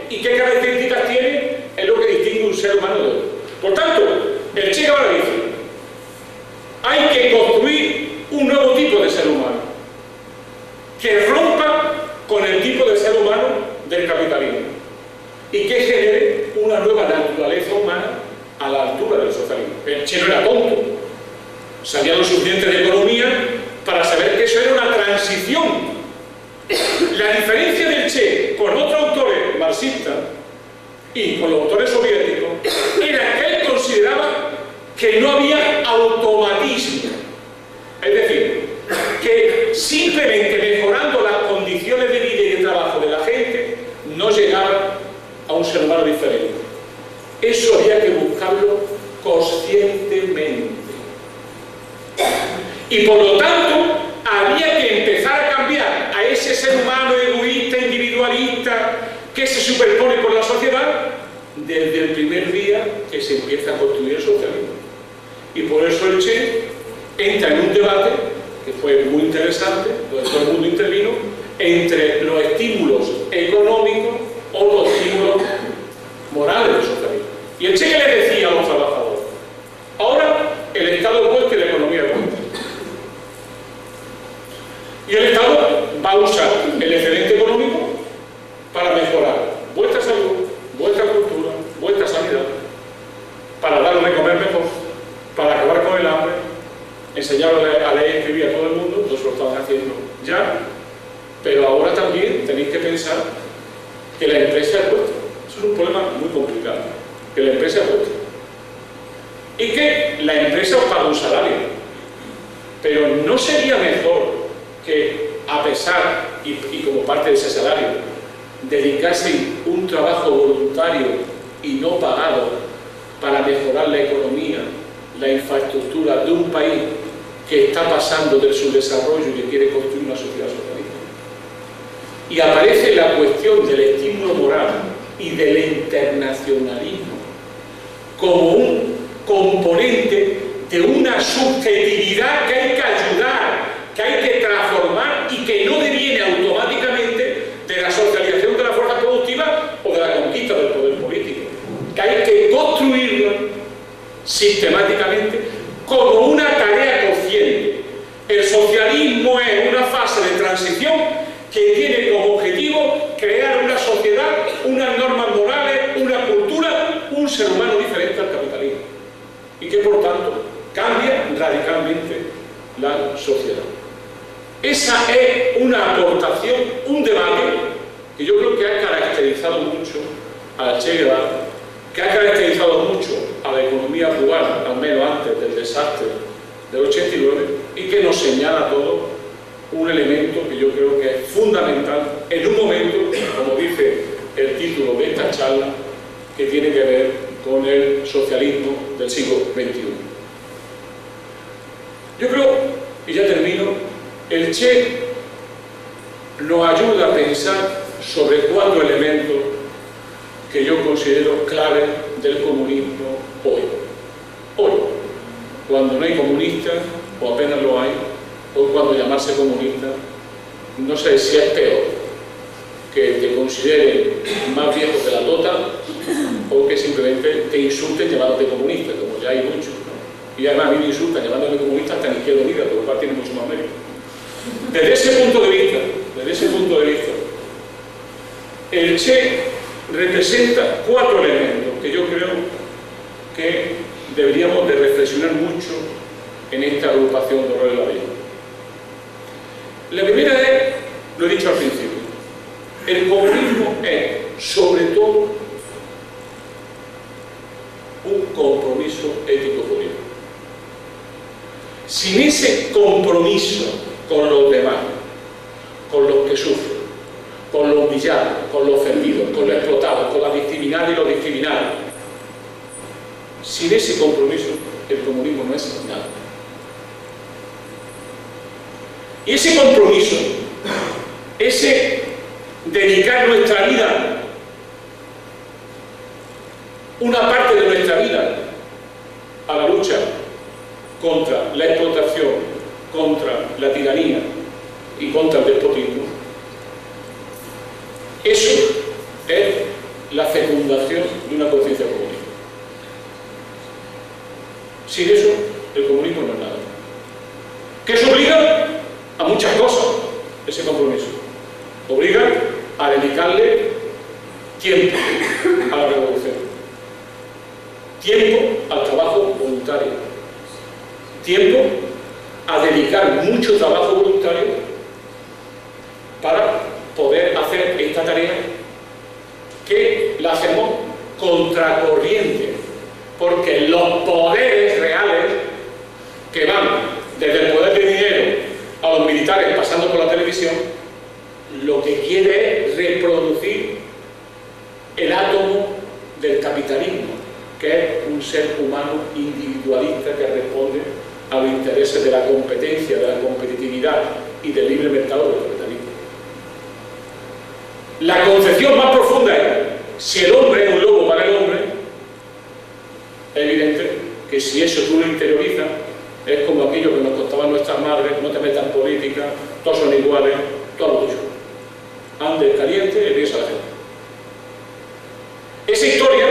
y qué características tiene es lo que distingue un ser humano de otro. Por tanto, el Che Guevara dice: hay que construir un nuevo tipo de ser humano que rompa con el tipo de ser humano del capitalismo y que genere una nueva naturaleza humana a la altura del socialismo. El Che no era tonto, sabía lo suficiente de economía para saber que eso era una transición. La diferencia del Che con otros autores marxistas y con los autores soviéticos era que él consideraba que no había automatismo, es decir, que simplemente mejorando las condiciones de vida y de trabajo de la gente no llegaba a un ser humano diferente. Eso había que buscarlo conscientemente. Y por lo tanto, había que empezar a cambiar a ese ser humano egoísta, individualista, que se superpone con la sociedad desde el primer día que se empieza a construir el socialismo. Y por eso el Che entra en un debate que fue muy interesante, donde todo el mundo intervino, entre los estímulos económicos o los estímulos morales del socialismo. Y el Che, ¿qué le decía a los trabajadores? Ahora el Estado es vuestro y la economía es vuestra. Y el Estado va a usar el excedente económico para mejorar vuestra salud, vuestra cultura, vuestra sanidad, para darle de comer mejor, para acabar con el hambre, enseñarle a leer y escribir a todo el mundo. Eso lo estaban haciendo ya, pero ahora también tenéis que pensar que la empresa es vuestra. Eso es un problema muy complicado, que la empresa es vuestra. Y que la empresa os paga un salario, pero no sería mejor que, a pesar y como parte de ese salario, dedicarse un trabajo voluntario y no pagado para mejorar la economía, la infraestructura de un país que está pasando del subdesarrollo y que quiere construir una sociedad socialista? Y aparece la cuestión del estímulo moral y del internacionalismo como un componente de una subjetividad que hay que ayudar, que hay que transformar y que no deviene automáticamente de la socialización de la fuerza productiva o de la conquista del poder político, que hay que construirla sistemáticamente como una tarea consciente. El socialismo es una fase de transición que tiene como objetivo crear una sociedad, unas normas morales, una cultura, un ser humano diferente al capitalismo, y que por tanto cambia radicalmente la sociedad. Esa es una aportación, un debate que yo creo que ha caracterizado mucho al Che Guevara, que ha caracterizado mucho a la economía cubana, al menos antes del desastre del 89, y que nos señala a todos un elemento que yo creo que es fundamental en un momento, como dice el título de esta charla, que tiene que ver con el socialismo del siglo XXI. Yo creo, y ya termino, el Che nos ayuda a pensar sobre 4 elementos que yo considero clave del comunismo hoy. Hoy, cuando no hay comunistas, o apenas lo hay, hoy cuando llamarse comunista, no sé si es peor que te consideren más viejo que la tota o que simplemente te insulten llamándote comunista, como ya hay muchos, ¿no? Y además a mí me insultan llamándome comunista hasta en Izquierda Unida, por lo cual tiene mucho más mérito. Desde ese punto de vista, el Che representa 4 elementos que yo creo que deberíamos de reflexionar mucho en esta agrupación de Dolores Lavella. La primera es, lo he dicho al principio, el comunismo es sobre todo un compromiso ético-político. Sin ese compromiso con los demás, con los que sufren, con los humillados, con los ofendidos, con los explotados, con las discriminadas y los discriminados, sin ese compromiso el comunismo no es nada. Y ese compromiso, ese dedicar nuestra vida, una parte de nuestra vida, a la lucha contra la explotación, contra la tiranía y contra el despotismo, eso es tiempo a la revolución, tiempo al trabajo voluntario, tiempo a dedicar mucho trabajo voluntario para poder hacer esta tarea que la hacemos contracorriente, porque los poderes reales que van desde el poder de dinero a los militares pasando por la televisión, lo que quiere es reproducir el átomo del capitalismo, que es un ser humano individualista que responde a los intereses de la competencia, de la competitividad y del libre mercado del capitalismo. La concepción más profunda es: si el hombre es un lobo para el hombre, es evidente que si eso tú lo interiorizas, es como aquello que nos contaban nuestras madres: no te metas en política, todos son iguales, todo lo tuyo. Ande caliente y piensa la gente. Esa historia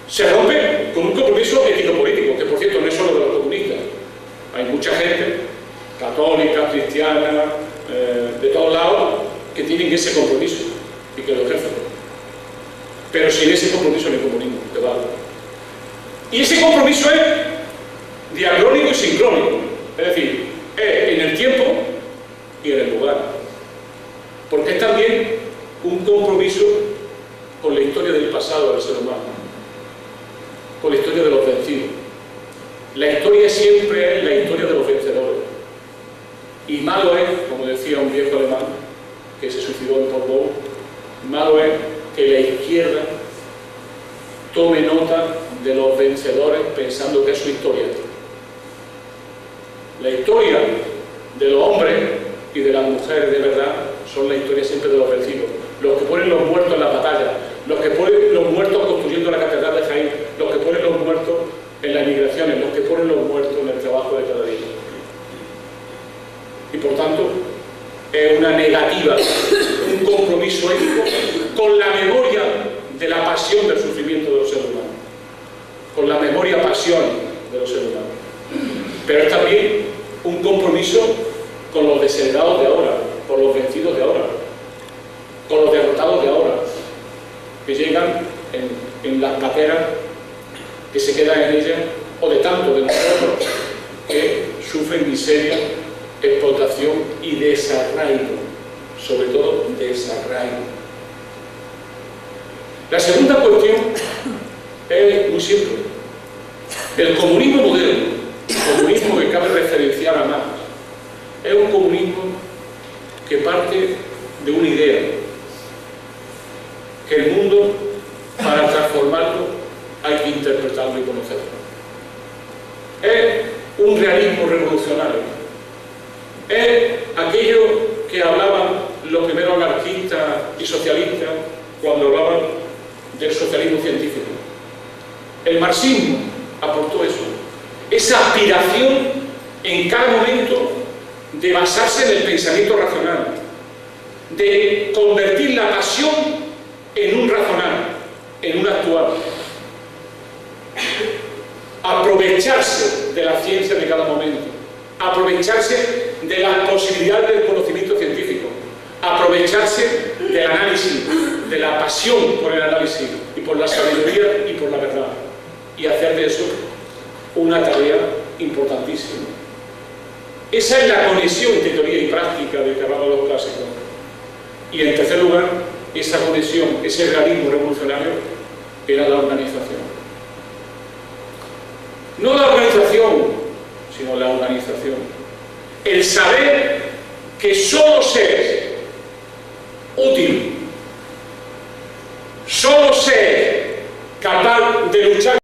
se rompe con un compromiso ético-político, que por cierto no es solo de los comunistas. Hay mucha gente, católica, cristiana, de todos lados, que tienen ese compromiso y que lo ejercen. Pero sin ese compromiso no hay comunismo, te vale. Y ese compromiso es diacrónico y sincrónico, es decir, es en el tiempo y en el lugar, porque es también un compromiso con la historia del pasado del ser humano, con la historia de los vencidos. La historia siempre es la historia de los vencedores, y malo es, como decía un viejo alemán que se suicidó en Portbou, malo es que la izquierda tome nota de los vencedores pensando que es su historia. La historia de los hombres y de las mujeres de verdad son la historia siempre de los vencidos, los que ponen los muertos en la batalla, los que ponen los muertos construyendo la catedral de Jaén, los que ponen los muertos en las migraciones, los que ponen los muertos en el trabajo de cada día. Y por tanto, es una negativa, un compromiso ético con la memoria de la pasión del sufrimiento de los seres humanos, con la memoria pasión de los seres humanos. Pero es también un compromiso con los desheredados de ahora, con los vencidos de ahora, con los derrotados de ahora, que llegan en las pateras, que se quedan en ellas, o de tanto de nosotros que sufren miseria, explotación y desarraigo, sobre todo desarraigo. La segunda cuestión es muy simple. El comunismo moderno, el comunismo que cabe referenciar a Marx, es un comunismo que parte de una idea: que el mundo, para transformarlo, hay que interpretarlo y conocerlo. Es un realismo revolucionario. Es aquello que hablaban los primeros anarquistas y socialistas cuando hablaban del socialismo científico. El marxismo aportó eso, esa aspiración en cada momento de basarse en el pensamiento racional, de convertir la pasión en un razonar, en un actuar, aprovecharse de la ciencia de cada momento, aprovecharse de las posibilidades del conocimiento científico, aprovecharse del análisis, de la pasión por el análisis y por la sabiduría y por la verdad, y hacer de eso una tarea importantísima. Esa es la conexión entre teoría y práctica de que hablaban los clásicos. Y en tercer lugar, esa conexión, ese realismo revolucionario, era la organización. No la organización, sino la organización. El saber que solo ser útil, solo ser capaz de luchar